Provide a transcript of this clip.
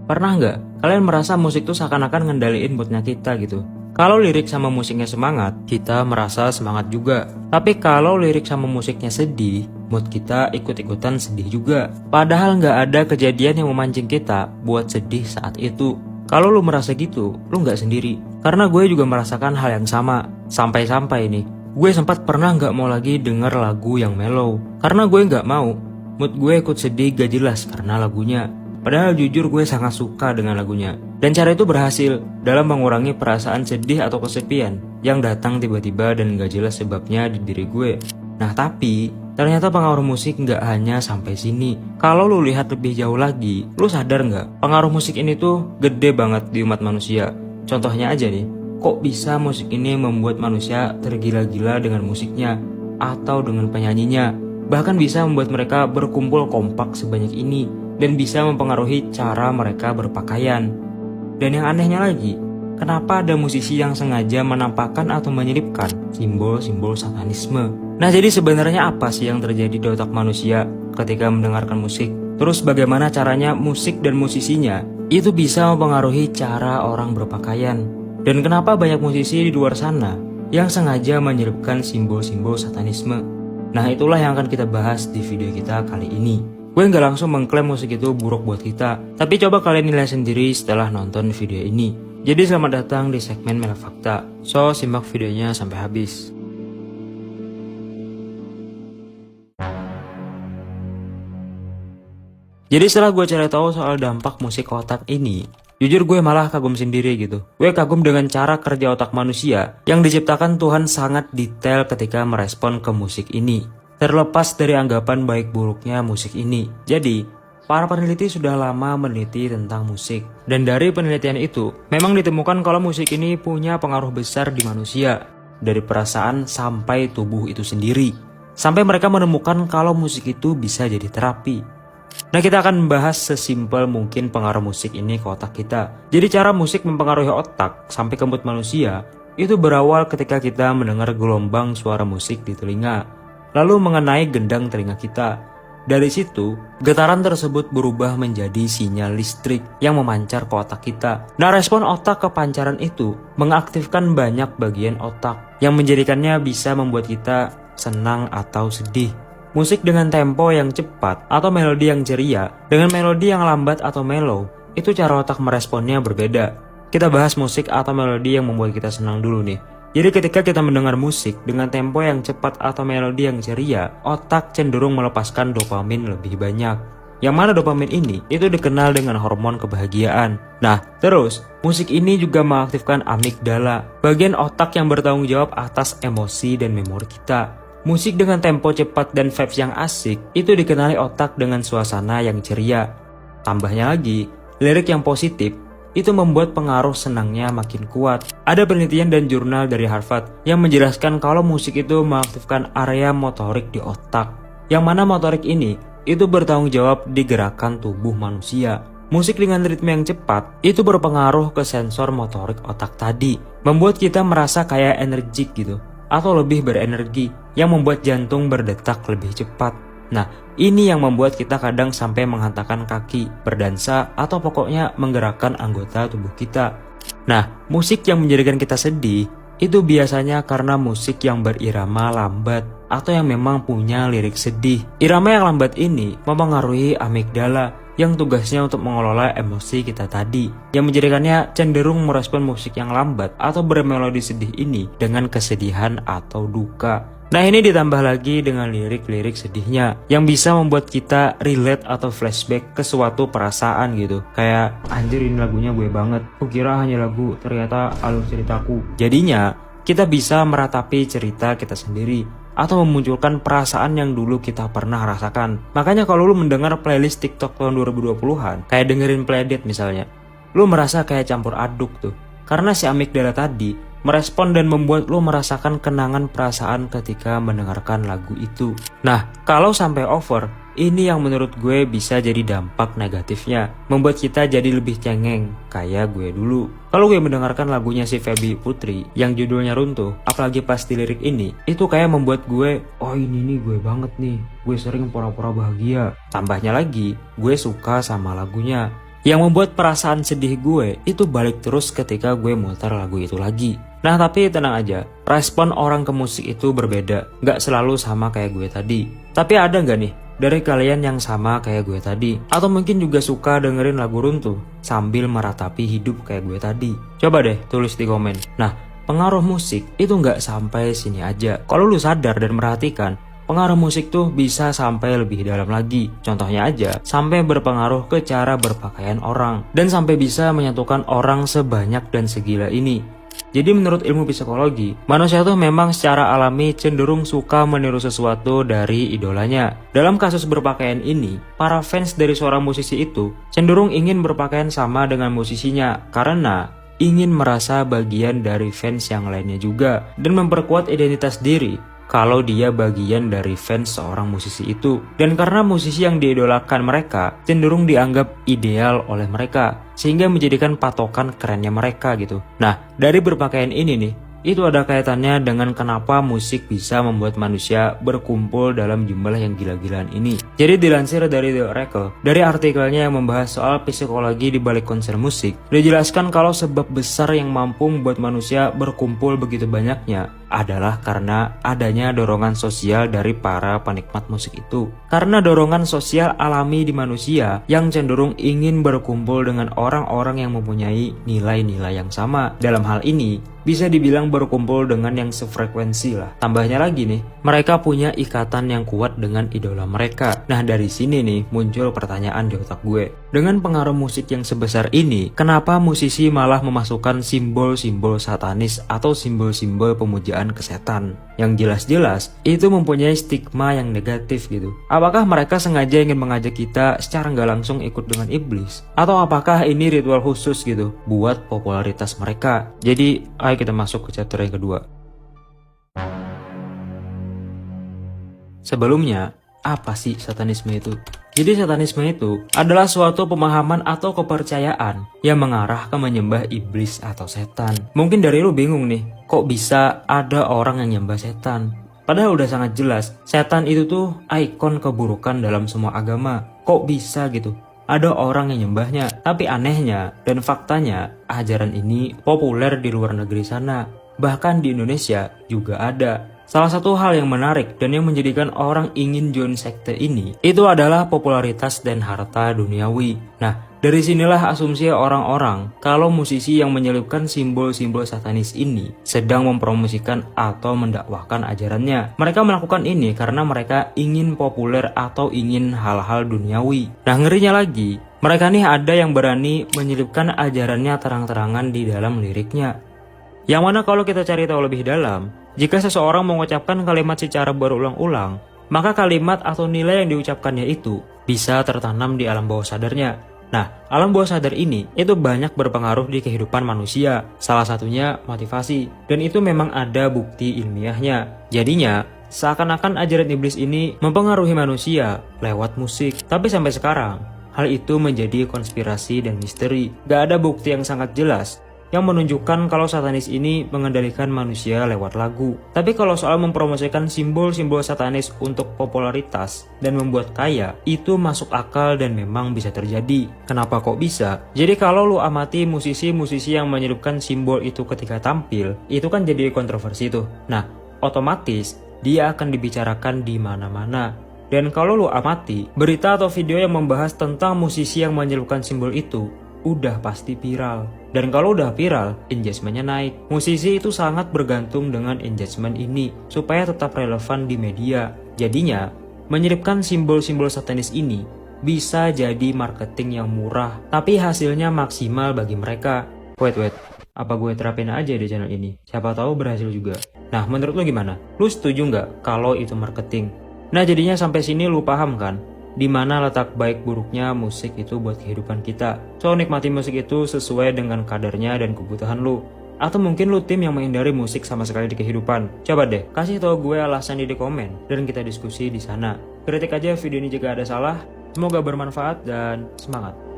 Pernah nggak kalian merasa musik tuh seakan-akan ngendaliin moodnya kita gitu? Kalau lirik sama musiknya semangat, kita merasa semangat juga. Tapi kalau lirik sama musiknya sedih, mood kita ikut-ikutan sedih juga. Padahal nggak ada kejadian yang memancing kita buat sedih saat itu. Kalau lu merasa gitu, lu nggak sendiri. Karena gue juga merasakan hal yang sama. Sampai-sampai nih, gue sempat pernah nggak mau lagi denger lagu yang mellow. Karena gue nggak mau, mood gue ikut sedih gak jelas karena lagunya. Padahal jujur gue sangat suka dengan lagunya. Dan cara itu berhasil dalam mengurangi perasaan sedih atau kesepian yang datang tiba-tiba dan gak jelas sebabnya di diri gue. Nah tapi, ternyata pengaruh musik gak hanya sampai sini. Kalau lu lihat lebih jauh lagi, lu sadar gak? Pengaruh musik ini tuh gede banget di umat manusia. Contohnya aja nih, kok bisa musik ini membuat manusia tergila-gila dengan musiknya atau dengan penyanyinya? Bahkan bisa membuat mereka berkumpul kompak sebanyak ini dan bisa mempengaruhi cara mereka berpakaian. Dan yang anehnya lagi, kenapa ada musisi yang sengaja menampakkan atau menyelipkan simbol-simbol satanisme? Nah jadi sebenarnya apa sih yang terjadi di otak manusia ketika mendengarkan musik? Terus bagaimana caranya musik dan musisinya itu bisa mempengaruhi cara orang berpakaian? Dan kenapa banyak musisi di luar sana yang sengaja menyelipkan simbol-simbol satanisme? Nah itulah yang akan kita bahas di video kita kali ini. Gue nggak langsung mengklaim musik itu buruk buat kita, tapi coba kalian nilai sendiri setelah nonton video ini. Jadi selamat datang di segmen Melek Fakta. So simak videonya sampai habis. Jadi setelah gue cari tahu soal dampak musik ke otak ini, jujur gue malah kagum sendiri gitu. Gue kagum dengan cara kerja otak manusia yang diciptakan Tuhan sangat detail ketika merespon ke musik ini. Terlepas dari anggapan baik buruknya musik ini. Jadi, para peneliti sudah lama meneliti tentang musik. Dan dari penelitian itu, memang ditemukan kalau musik ini punya pengaruh besar di manusia. Dari perasaan sampai tubuh itu sendiri. Sampai mereka menemukan kalau musik itu bisa jadi terapi. Nah kita akan membahas sesimpel mungkin pengaruh musik ini ke otak kita. Jadi cara musik mempengaruhi otak sampai ke mood manusia, itu berawal ketika kita mendengar gelombang suara musik di telinga. Lalu mengenai gendang telinga kita. Dari situ, getaran tersebut berubah menjadi sinyal listrik yang memancar ke otak kita. Nah, respon otak ke pancaran itu mengaktifkan banyak bagian otak yang menjadikannya bisa membuat kita senang atau sedih. Musik dengan tempo yang cepat atau melodi yang ceria dengan melodi yang lambat atau mellow, itu cara otak meresponnya berbeda. Kita bahas musik atau melodi yang membuat kita senang dulu nih. Jadi ketika kita mendengar musik dengan tempo yang cepat atau melodi yang ceria, otak cenderung melepaskan dopamin lebih banyak. Yang mana dopamin ini itu dikenal dengan hormon kebahagiaan. Nah, terus musik ini juga mengaktifkan amigdala, bagian otak yang bertanggung jawab atas emosi dan memori kita. Musik dengan tempo cepat dan vibes yang asik itu dikenali otak dengan suasana yang ceria. Tambahnya lagi, lirik yang positif itu membuat pengaruh senangnya makin kuat. Ada penelitian dan jurnal dari Harvard yang menjelaskan kalau musik itu mengaktifkan area motorik di otak. Yang mana motorik ini itu bertanggung jawab di gerakan tubuh manusia. Musik dengan ritme yang cepat itu berpengaruh ke sensor motorik otak tadi, membuat kita merasa kayak energik gitu, atau lebih berenergi, yang membuat jantung berdetak lebih cepat. Nah, ini yang membuat kita kadang sampai menghantarkan kaki, berdansa, atau pokoknya menggerakkan anggota tubuh kita. Nah, musik yang menjadikan kita sedih, itu biasanya karena musik yang berirama lambat, atau yang memang punya lirik sedih. Irama yang lambat ini mempengaruhi amigdala, yang tugasnya untuk mengelola emosi kita tadi, yang menjadikannya cenderung merespon musik yang lambat atau bermelodi sedih ini dengan kesedihan atau duka. Nah ini ditambah lagi dengan lirik-lirik sedihnya yang bisa membuat kita relate atau flashback ke suatu perasaan gitu. Kayak anjir ini lagunya gue banget, kukira hanya lagu, ternyata alur ceritaku. Jadinya kita bisa meratapi cerita kita sendiri atau memunculkan perasaan yang dulu kita pernah rasakan. Makanya kalau lu mendengar playlist TikTok tahun 2020-an, kayak dengerin Playdate misalnya, lu merasa kayak campur aduk tuh. Karena si amigdala tadi merespon dan membuat lo merasakan kenangan perasaan ketika mendengarkan lagu itu. Nah, kalau sampai over, ini yang menurut gue bisa jadi dampak negatifnya, membuat kita jadi lebih cengeng, kayak gue dulu. Kalau gue mendengarkan lagunya si Feby Putri yang judulnya Runtuh, apalagi pas di lirik ini, itu kayak membuat gue, oh ini nih gue banget nih, gue sering pura-pura bahagia. Tambahnya lagi, gue suka sama lagunya. Yang membuat perasaan sedih gue itu balik terus ketika gue muter lagu itu lagi. Nah tapi tenang aja, respon orang ke musik itu berbeda, gak selalu sama kayak gue tadi. Tapi ada gak nih dari kalian yang sama kayak gue tadi? Atau mungkin juga suka dengerin lagu runtuh sambil meratapi hidup kayak gue tadi? Coba deh tulis di komen. Nah, pengaruh musik itu gak sampai sini aja. Kalau lu sadar dan merhatikan, pengaruh musik tuh bisa sampai lebih dalam lagi. Contohnya aja, sampai berpengaruh ke cara berpakaian orang. Dan sampai bisa menyatukan orang sebanyak dan segila ini. Jadi menurut ilmu psikologi, manusia tuh memang secara alami cenderung suka meniru sesuatu dari idolanya. Dalam kasus berpakaian ini, para fans dari seorang musisi itu cenderung ingin berpakaian sama dengan musisinya karena ingin merasa bagian dari fans yang lainnya juga dan memperkuat identitas diri kalau dia bagian dari fans seorang musisi itu. Dan karena musisi yang diidolakan mereka cenderung dianggap ideal oleh mereka, sehingga menjadikan patokan kerennya mereka gitu. Nah, dari berpakaian ini nih, itu ada kaitannya dengan kenapa musik bisa membuat manusia berkumpul dalam jumlah yang gila-gilaan ini. Jadi dilansir dari The Oracle, dari artikelnya yang membahas soal psikologi di balik konser musik, dijelaskan kalau sebab besar yang mampu membuat manusia berkumpul begitu banyaknya adalah karena adanya dorongan sosial dari para penikmat musik itu. Karena dorongan sosial alami di manusia yang cenderung ingin berkumpul dengan orang-orang yang mempunyai nilai-nilai yang sama. Dalam hal ini, bisa dibilang berkumpul dengan yang sefrekuensi lah. Tambahnya lagi nih, mereka punya ikatan yang kuat dengan idola mereka. Nah dari sini nih muncul pertanyaan di otak gue. Dengan pengaruh musik yang sebesar ini, kenapa musisi malah memasukkan simbol-simbol satanis atau simbol-simbol pemujaan ke setan? Yang jelas-jelas itu mempunyai stigma yang negatif gitu. Apakah mereka sengaja ingin mengajak kita secara nggak langsung ikut dengan iblis? Atau apakah ini ritual khusus gitu buat popularitas mereka? Jadi ayo kita masuk ke chapter yang kedua. Sebelumnya, apa sih satanisme itu? Jadi satanisme itu adalah suatu pemahaman atau kepercayaan yang mengarah ke menyembah iblis atau setan. Mungkin dari lu bingung nih, kok bisa ada orang yang nyembah setan? Padahal udah sangat jelas, setan itu tuh ikon keburukan dalam semua agama. Kok bisa gitu? Ada orang yang nyembahnya, tapi anehnya dan faktanya ajaran ini populer di luar negeri sana. Bahkan di Indonesia juga ada. Salah satu hal yang menarik dan yang menjadikan orang ingin join sekte ini, itu adalah popularitas dan harta duniawi. Nah, dari sinilah asumsi orang-orang kalau musisi yang menyelipkan simbol-simbol satanis ini sedang mempromosikan atau mendakwahkan ajarannya. Mereka melakukan ini karena mereka ingin populer atau ingin hal-hal duniawi. Nah, ngerinya lagi, mereka nih ada yang berani menyelipkan ajarannya terang-terangan di dalam liriknya. Yang mana kalau kita cari tahu lebih dalam, jika seseorang mengucapkan kalimat secara berulang-ulang, maka kalimat atau nilai yang diucapkannya itu bisa tertanam di alam bawah sadarnya. Nah, alam bawah sadar ini itu banyak berpengaruh di kehidupan manusia. Salah satunya motivasi, dan itu memang ada bukti ilmiahnya. Jadinya, seakan-akan ajaran iblis ini mempengaruhi manusia lewat musik. Tapi sampai sekarang, hal itu menjadi konspirasi dan misteri. Gak ada bukti yang sangat jelas yang menunjukkan kalau satanis ini mengendalikan manusia lewat lagu. Tapi kalau soal mempromosikan simbol-simbol satanis untuk popularitas dan membuat kaya, itu masuk akal dan memang bisa terjadi. Kenapa kok bisa? Jadi kalau lu amati musisi-musisi yang menyelipkan simbol itu ketika tampil, itu kan jadi kontroversi tuh. Nah, otomatis dia akan dibicarakan di mana-mana. Dan kalau lu amati, berita atau video yang membahas tentang musisi yang menyelipkan simbol itu udah pasti viral. Dan kalau udah viral, engagementnya naik. Musisi itu sangat bergantung dengan engagement ini supaya tetap relevan di media. Jadinya, menyelipkan simbol-simbol satanis ini bisa jadi marketing yang murah, tapi hasilnya maksimal bagi mereka. Wait, apa gue terapin aja di channel ini? Siapa tahu berhasil juga. Nah, menurut lo gimana? Lu setuju nggak kalau itu marketing? Nah, jadinya sampai sini lu paham kan? Di mana letak baik buruknya musik itu buat kehidupan kita. So, nikmati musik itu sesuai dengan kadarnya dan kebutuhan lu. Atau mungkin lu tim yang menghindari musik sama sekali di kehidupan. Coba deh, kasih tahu gue alasan di komen dan kita diskusi di sana. Kritik aja video ini jika ada salah. Semoga bermanfaat dan semangat.